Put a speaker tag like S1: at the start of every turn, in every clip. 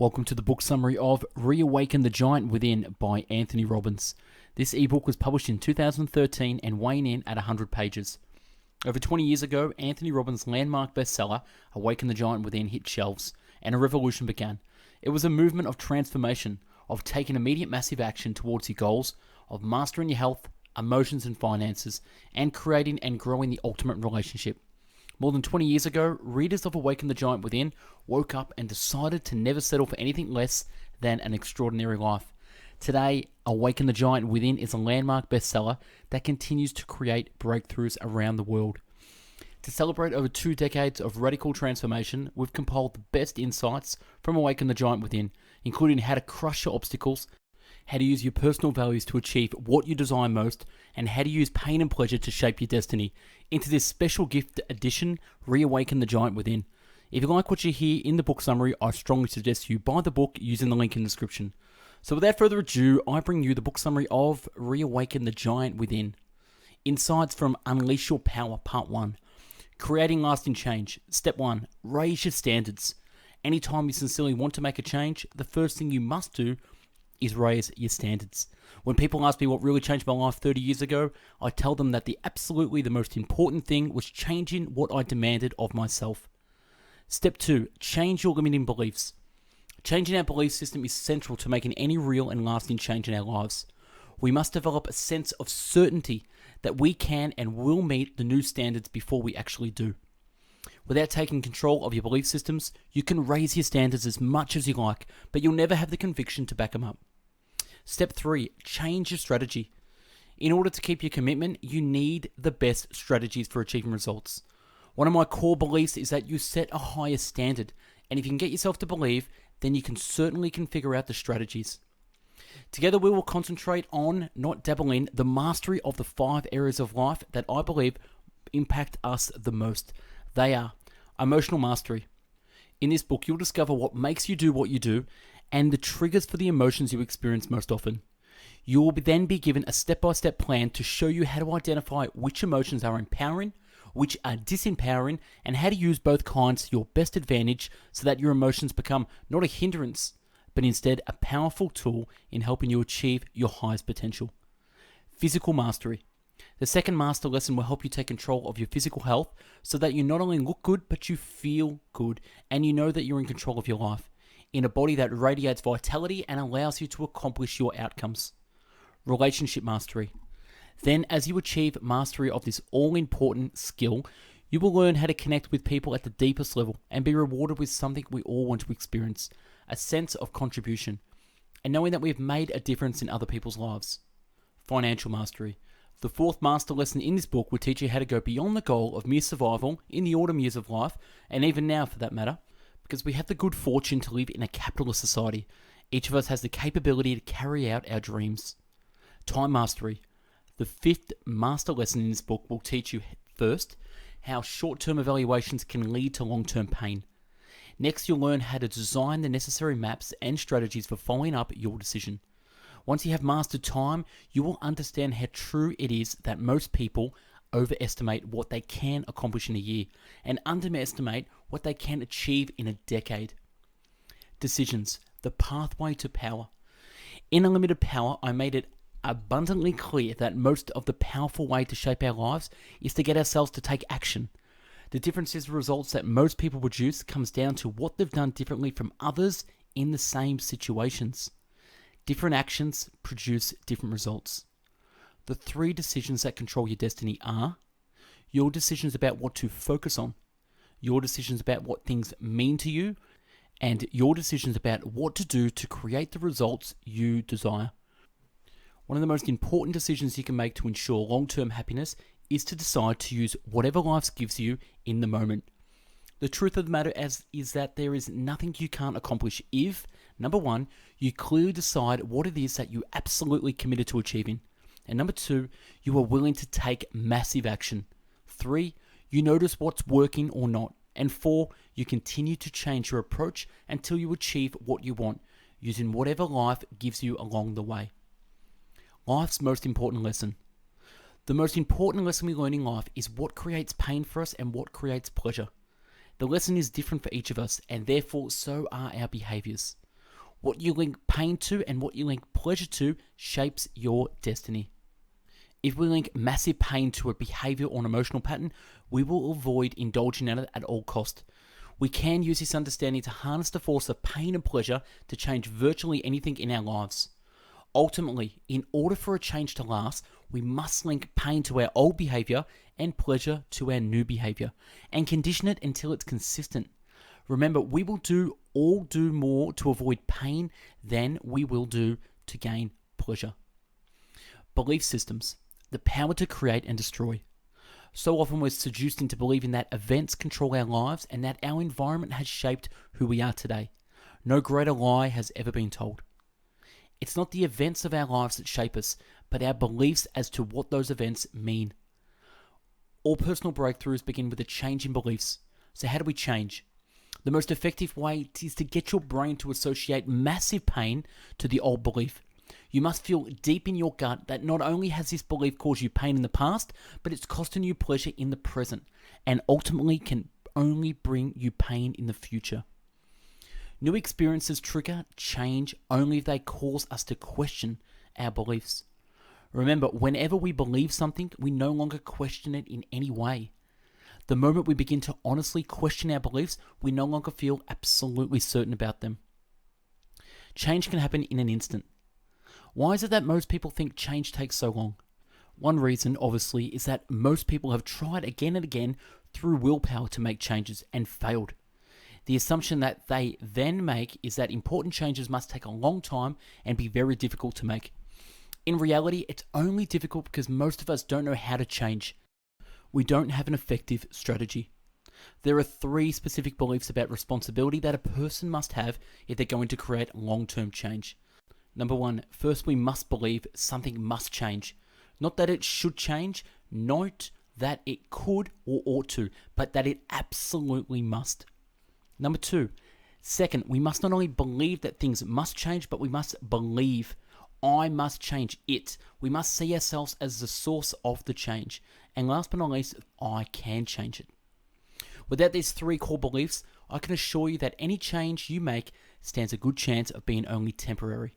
S1: Welcome to the book summary of Re-Awaken the Giant Within by Anthony Robbins. This ebook was published in 2013 and weighing in at 100 pages. Over 20 years ago, Anthony Robbins' landmark bestseller, Awaken the Giant Within, hit shelves, and a revolution began. It was a movement of transformation, of taking immediate massive action towards your goals, of mastering your health, emotions and finances, and creating and growing the ultimate relationship. More than 20 years ago, readers of Awaken the Giant Within woke up and decided to never settle for anything less than an extraordinary life. Today, Awaken the Giant Within is a landmark bestseller that continues to create breakthroughs around the world. To celebrate over 2 decades of radical transformation, we've compiled the best insights from Awaken the Giant Within, including how to crush your obstacles, how to use your personal values to achieve what you desire most, and how to use pain and pleasure to shape your destiny, into this special gift edition, Re-Awaken the Giant Within. If you like what you hear in the book summary, I strongly suggest you buy the book using the link in the description. So without further ado, I bring you the book summary of Re-Awaken the Giant Within. Insights from Unleash Your Power, Part 1. Creating lasting change. Step 1. Raise your standards. Anytime you sincerely want to make a change, the first thing you must do is raise your standards. When people ask me what really changed my life 30 years ago, I tell them that absolutely the most important thing was changing what I demanded of myself. Step 2, change your limiting beliefs. Changing our belief system is central to making any real and lasting change in our lives. We must develop a sense of certainty that we can and will meet the new standards before we actually do. Without taking control of your belief systems, you can raise your standards as much as you like, but you'll never have the conviction to back them up. Step 3, change your strategy. In order to keep your commitment, you need the best strategies for achieving results. One of my core beliefs is that you set a higher standard, and if you can get yourself to believe, then you can certainly figure out the strategies. Together we will concentrate on, not dabble in, the mastery of the 5 areas of life that I believe impact us the most. They are emotional mastery. In this book, you'll discover what makes you do what you do and the triggers for the emotions you experience most often. You will then be given a step-by-step plan to show you how to identify which emotions are empowering, which are disempowering, and how to use both kinds to your best advantage so that your emotions become not a hindrance, but instead a powerful tool in helping you achieve your highest potential. Physical mastery. The second master lesson will help you take control of your physical health so that you not only look good, but you feel good, and you know that you're in control of your life, in a body that radiates vitality and allows you to accomplish your outcomes. Relationship mastery. Then, as you achieve mastery of this all-important skill, you will learn how to connect with people at the deepest level and be rewarded with something we all want to experience, a sense of contribution, and knowing that we have made a difference in other people's lives. Financial mastery. The 4th master lesson in this book will teach you how to go beyond the goal of mere survival in the autumn years of life, and even now for that matter, because we have the good fortune to live in a capitalist society. Each of us has the capability to carry out our dreams. Time mastery. The 5th master lesson in this book will teach you first how short-term evaluations can lead to long-term pain. Next, you'll learn how to design the necessary maps and strategies for following up your decision. Once you have mastered time, you will understand how true it is that most people overestimate what they can accomplish in a year and underestimate what they can achieve in a decade. Decisions, the pathway to power. In Unlimited Power, I made it abundantly clear that most of the powerful way to shape our lives is to get ourselves to take action. The difference is the results that most people produce comes down to what they've done differently from others in the same situations. Different actions produce different results. The 3 decisions that control your destiny are your decisions about what to focus on, your decisions about what things mean to you, and your decisions about what to do to create the results you desire. One of the most important decisions you can make to ensure long-term happiness is to decide to use whatever life gives you in the moment. The truth of the matter is that there is nothing you can't accomplish if, number 1, you clearly decide what it is that you absolutely committed to achieving. And number 2, you are willing to take massive action. 3, you notice what's working or not. And 4, you continue to change your approach until you achieve what you want, using whatever life gives you along the way. Life's most important lesson. The most important lesson we learn in life is what creates pain for us and what creates pleasure. The lesson is different for each of us, and therefore so are our behaviors. What you link pain to and what you link pleasure to shapes your destiny. If we link massive pain to a behavior or an emotional pattern, we will avoid indulging in it at all cost. We can use this understanding to harness the force of pain and pleasure to change virtually anything in our lives. Ultimately, in order for a change to last, we must link pain to our old behavior and pleasure to our new behavior, and condition it until it's consistent. Remember, we will do more to avoid pain than we will do to gain pleasure. Belief systems, the power to create and destroy. So often we're seduced into believing that events control our lives and that our environment has shaped who we are today. No greater lie has ever been told. It's not the events of our lives that shape us, but our beliefs as to what those events mean. All personal breakthroughs begin with a change in beliefs. So how do we change? The most effective way is to get your brain to associate massive pain to the old belief. You must feel deep in your gut that not only has this belief caused you pain in the past, but it's costing you pleasure in the present, and ultimately can only bring you pain in the future. New experiences trigger change only if they cause us to question our beliefs. Remember, whenever we believe something, we no longer question it in any way. The moment we begin to honestly question our beliefs, we no longer feel absolutely certain about them. Change can happen in an instant. Why is it that most people think change takes so long? One reason, obviously, is that most people have tried again and again through willpower to make changes and failed. The assumption that they then make is that important changes must take a long time and be very difficult to make. In reality, it's only difficult because most of us don't know how to change. We don't have an effective strategy. There are 3 specific beliefs about responsibility that a person must have if they're going to create long-term change. Number 1, first we must believe something must change. Not that it should change, not that it could or ought to, but that it absolutely must. Number 2, second, we must not only believe that things must change, but we must believe I must change it. We must see ourselves as the source of the change. And last but not least, I can change it. Without these 3 core beliefs, I can assure you that any change you make stands a good chance of being only temporary.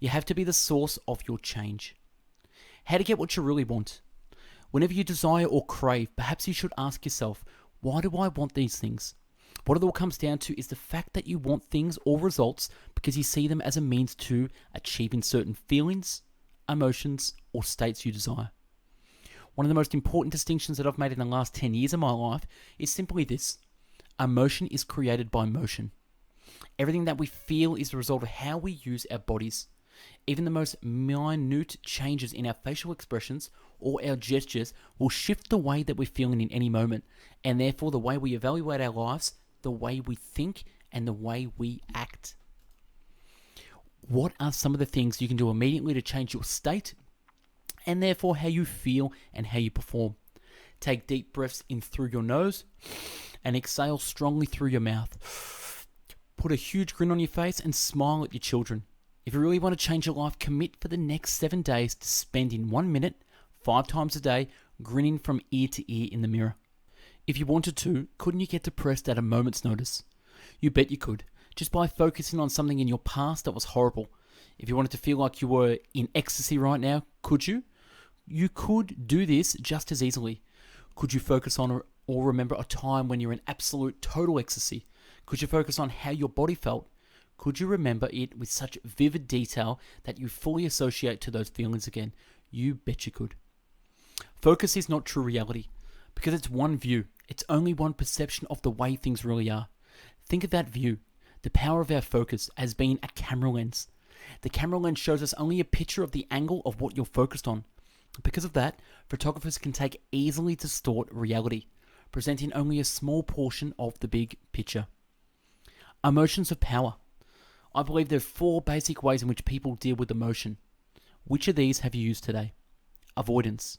S1: You have to be the source of your change. How to get what you really want? Whenever you desire or crave, perhaps you should ask yourself, why do I want these things? What it all comes down to is the fact that you want things or results because you see them as a means to achieving certain feelings, emotions, or states you desire. One of the most important distinctions that I've made in the last 10 years of my life is simply this. Emotion is created by motion. Everything that we feel is the result of how we use our bodies. Even the most minute changes in our facial expressions or our gestures will shift the way that we're feeling in any moment, and therefore the way we evaluate our lives, the way we think, and the way we act. What are some of the things you can do immediately to change your state, and therefore how you feel and how you perform? Take deep breaths in through your nose, and exhale strongly through your mouth. Put a huge grin on your face and smile at your children. If you really want to change your life, commit for the next 7 days to spending 1 minute, 5 times a day, grinning from ear to ear in the mirror. If you wanted to, couldn't you get depressed at a moment's notice? You bet you could, just by focusing on something in your past that was horrible. If you wanted to feel like you were in ecstasy right now, could you? You could do this just as easily. Could you focus on or remember a time when you're in absolute total ecstasy? Could you focus on how your body felt? Could you remember it with such vivid detail that you fully associate to those feelings again? You bet you could. Focus is not true reality, because it's one view. It's only one perception of the way things really are. Think of that view, the power of our focus, as being a camera lens. The camera lens shows us only a picture of the angle of what you're focused on. Because of that, photographers can easily distort reality, presenting only a small portion of the big picture. Emotions of power. I believe there are 4 basic ways in which people deal with emotion. Which of these have you used today? Avoidance.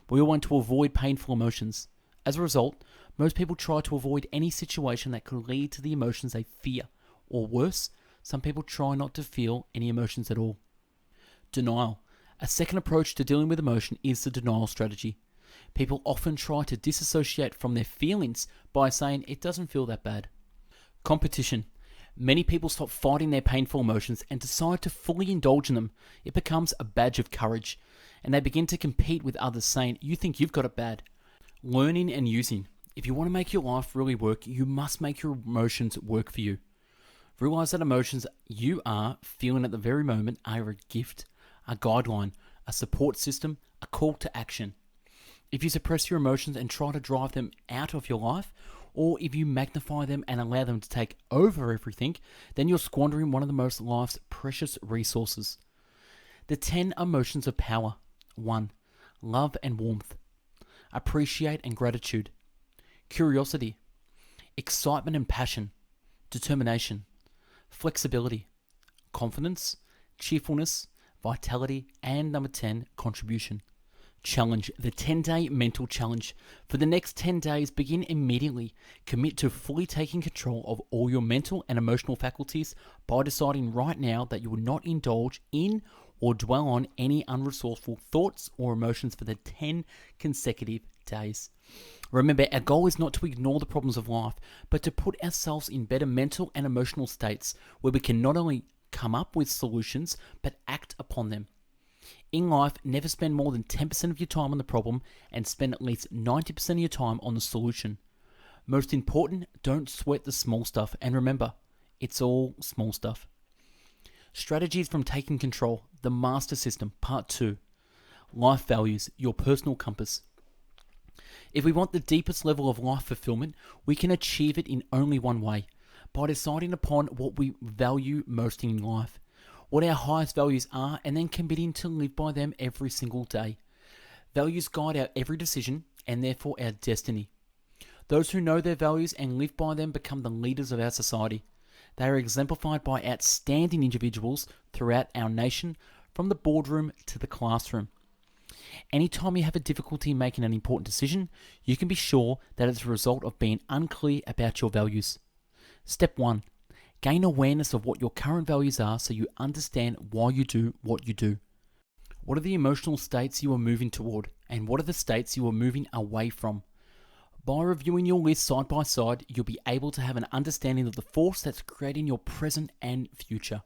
S1: We all want to avoid painful emotions. As a result, most people try to avoid any situation that could lead to the emotions they fear. Or worse, some people try not to feel any emotions at all. Denial. A second approach to dealing with emotion is the denial strategy. People often try to disassociate from their feelings by saying it doesn't feel that bad. Competition. Many people stop fighting their painful emotions and decide to fully indulge in them. It becomes a badge of courage, and they begin to compete with others, saying, "You think you've got it bad." Learning and using. If you want to make your life really work, you must make your emotions work for you. Realize that emotions you are feeling at the very moment are a gift, a guideline, a support system, a call to action. If you suppress your emotions and try to drive them out of your life, or if you magnify them and allow them to take over everything, then you're squandering one of the most life's precious resources. The 10 emotions of power. 1. Love and warmth. Appreciate and gratitude. Curiosity. Excitement and passion. Determination. Flexibility. Confidence. Cheerfulness. Vitality. And number 10, contribution. Challenge. The 10-day mental challenge. For the next 10 days, begin immediately. Commit to fully taking control of all your mental and emotional faculties by deciding right now that you will not indulge in or dwell on any unresourceful thoughts or emotions for the 10 consecutive days. Remember, our goal is not to ignore the problems of life, but to put ourselves in better mental and emotional states where we can not only come up with solutions, but act upon them. In life, never spend more than 10% of your time on the problem and spend at least 90% of your time on the solution. Most important, don't sweat the small stuff, and remember, it's all small stuff. Strategies from taking control, the master system, part 2. Life values, your personal compass. If we want the deepest level of life fulfillment, we can achieve it in only one way, by deciding upon what we value most in life, what our highest values are, and then committing to live by them every single day. Values guide our every decision and therefore our destiny. Those who know their values and live by them become the leaders of our society. They are exemplified by outstanding individuals throughout our nation, from the boardroom to the classroom. Anytime you have a difficulty making an important decision, you can be sure that it's a result of being unclear about your values. Step 1. Gain awareness of what your current values are so you understand why you do what you do. What are the emotional states you are moving toward, and what are the states you are moving away from? By reviewing your list side by side, you'll be able to have an understanding of the force that's creating your present and future.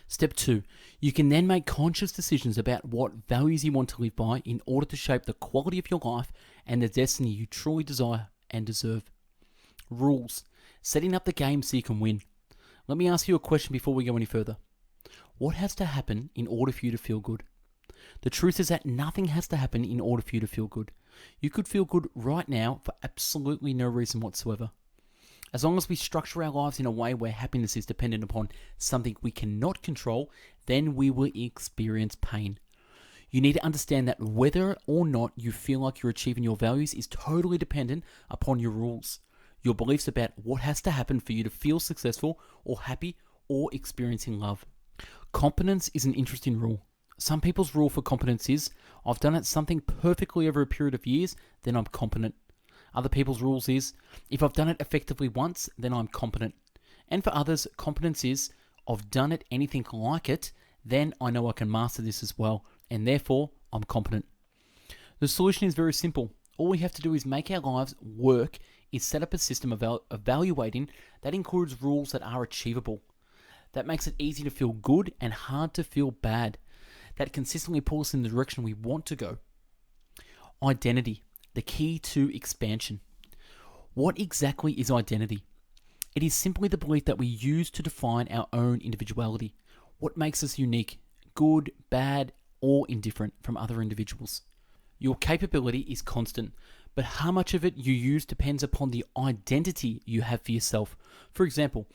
S1: Step 2. You can then make conscious decisions about what values you want to live by in order to shape the quality of your life and the destiny you truly desire and deserve. Rules. Setting up the game so you can win. Let me ask you a question before we go any further. What has to happen in order for you to feel good? The truth is that nothing has to happen in order for you to feel good. You could feel good right now for absolutely no reason whatsoever. As long as we structure our lives in a way where happiness is dependent upon something we cannot control, then we will experience pain. You need to understand that whether or not you feel like you're achieving your values is totally dependent upon your rules, your beliefs about what has to happen for you to feel successful or happy or experiencing love. Competence is an interesting rule. Some people's rule for competence is, I've done it something perfectly over a period of years, then I'm competent. Other people's rules is, if I've done it effectively once, then I'm competent. And for others, competence is, I've done it anything like it, then I know I can master this as well, and therefore I'm competent. The solution is very simple. All we have to do is make our lives work, is set up a system of evaluating that includes rules that are achievable. That makes it easy to feel good and hard to feel bad. That consistently pulls us in the direction we want to go. Identity, the key to expansion. What exactly is identity? It is simply the belief that we use to define our own individuality. What makes us unique, good, bad, or indifferent from other individuals. Your capability is constant, but how much of it you use depends upon the identity you have for yourself. For example,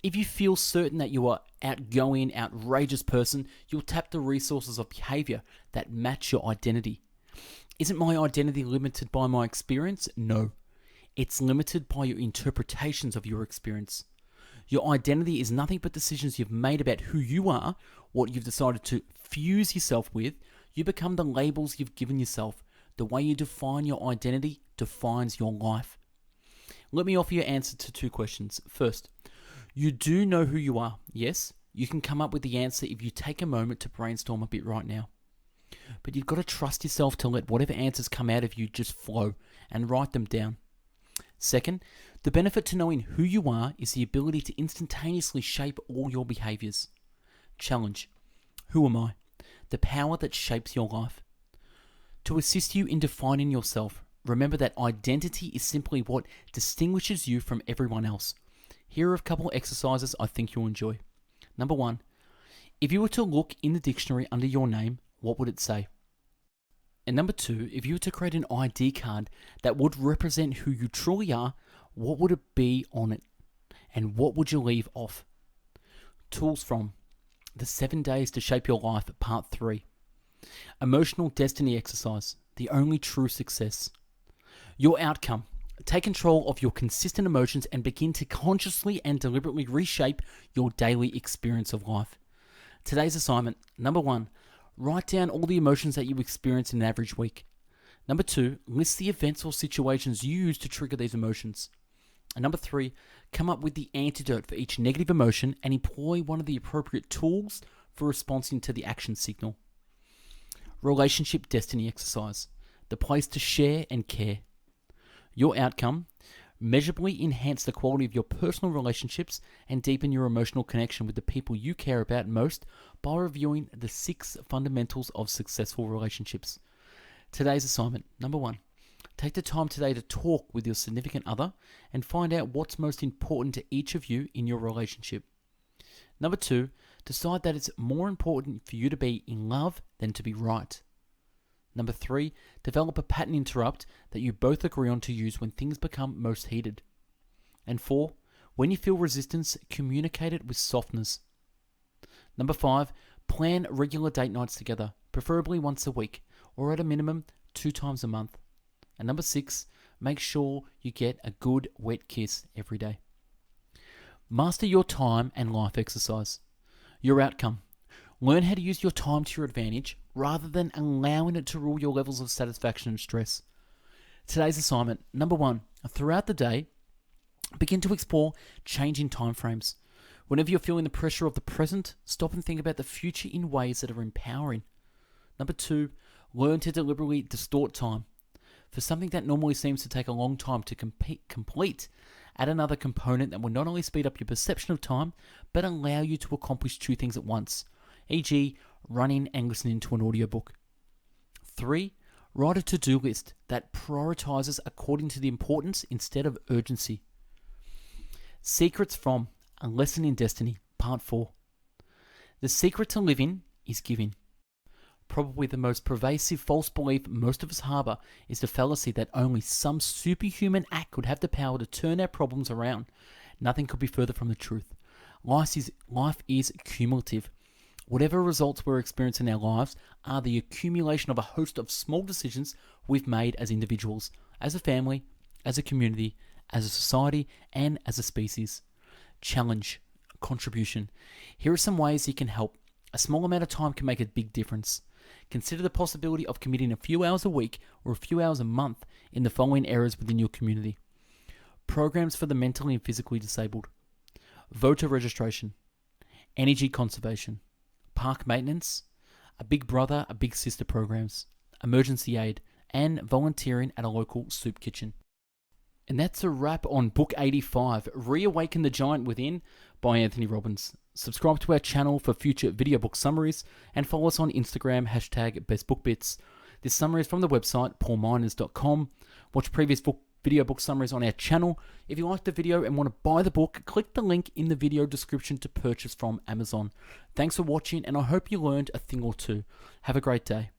S1: if you feel certain that you are outgoing, outrageous person, you'll tap the resources of behavior that match your identity. Isn't my identity limited by my experience? No. It's limited by your interpretations of your experience. Your identity is nothing but decisions you've made about who you are, what you've decided to fuse yourself with. You become the labels you've given yourself. The way you define your identity defines your life. Let me offer you an answer to 2 questions. First, you do know who you are. Yes, you can come up with the answer if you take a moment to brainstorm a bit right now. But you've got to trust yourself to let whatever answers come out of you just flow and write them down. Second, The benefit to knowing who you are is the ability to instantaneously shape all your behaviors. Challenge. Who am I? The power that shapes your life. To assist you in defining yourself, remember that identity is simply what distinguishes you from everyone else. Here are a couple of exercises I think you'll enjoy. Number 1. If you were to look in the dictionary under your name, what would it say? And number 2, if you were to create an ID card that would represent who you truly are, what would it be on it? And what would you leave off? Tools from The 7 Days to Shape Your Life, Part 3. Emotional Destiny Exercise, the only true success. Your outcome. Take control of your consistent emotions and begin to consciously and deliberately reshape your daily experience of life. Today's assignment. Number 1, write down all the emotions that you experience in an average week. Number 2, list the events or situations you use to trigger these emotions. And number 3, come up with the antidote for each negative emotion and employ one of the appropriate tools for responding to the action signal. Relationship Destiny Exercise, the place to share and care. Your outcome, measurably enhance the quality of your personal relationships and deepen your emotional connection with the people you care about most by reviewing the 6 fundamentals of successful relationships. Today's assignment. Number 1, take the time today to talk with your significant other and find out what's most important to each of you in your relationship. Number 2, decide that it's more important for you to be in love than to be right. Number 3, develop a pattern interrupt that you both agree on to use when things become most heated. And 4, when you feel resistance, communicate it with softness. Number 5, plan regular date nights together, preferably once a week, or at a minimum 2 times a month. And number 6, make sure you get a good wet kiss every day. Master your time and life exercise. Your outcome. Learn how to use your time to your advantage rather than allowing it to rule your levels of satisfaction and stress. Today's assignment. Number 1, throughout the day, begin to explore changing time frames. Whenever you're feeling the pressure of the present, stop and think about the future in ways that are empowering. Number 2, learn to deliberately distort time. For something that normally seems to take a long time to complete, add another component that will not only speed up your perception of time, but allow you to accomplish 2 things at once, e.g. running and listening to an audiobook. 3, write a to-do list that prioritizes according to the importance instead of urgency. Secrets from A Lesson in Destiny, Part 4. The secret to living is giving. Probably the most pervasive false belief most of us harbor is the fallacy that only some superhuman act could have the power to turn our problems around. Nothing could be further from the truth. Life is cumulative. Whatever results we're experiencing in our lives are the accumulation of a host of small decisions we've made as individuals, as a family, as a community, as a society, and as a species. Challenge. Contribution. Here are some ways you can help. A small amount of time can make a big difference. Consider the possibility of committing a few hours a week or a few hours a month in the following areas within your community. Programs for the mentally and physically disabled. Voter registration. Energy conservation. Park maintenance. A Big Brother, a Big Sister programs. Emergency aid. And volunteering at a local soup kitchen. And that's a wrap on Book 85, Re-Awaken the Giant Within by Anthony Robbins. Subscribe to our channel for future video book summaries and follow us on Instagram, #BestBookBits. This summary is from the website, paulminers.com. Watch previous video book summaries on our channel. If you liked the video and want to buy the book, click the link in the video description to purchase from Amazon. Thanks for watching, and I hope you learned a thing or two. Have a great day.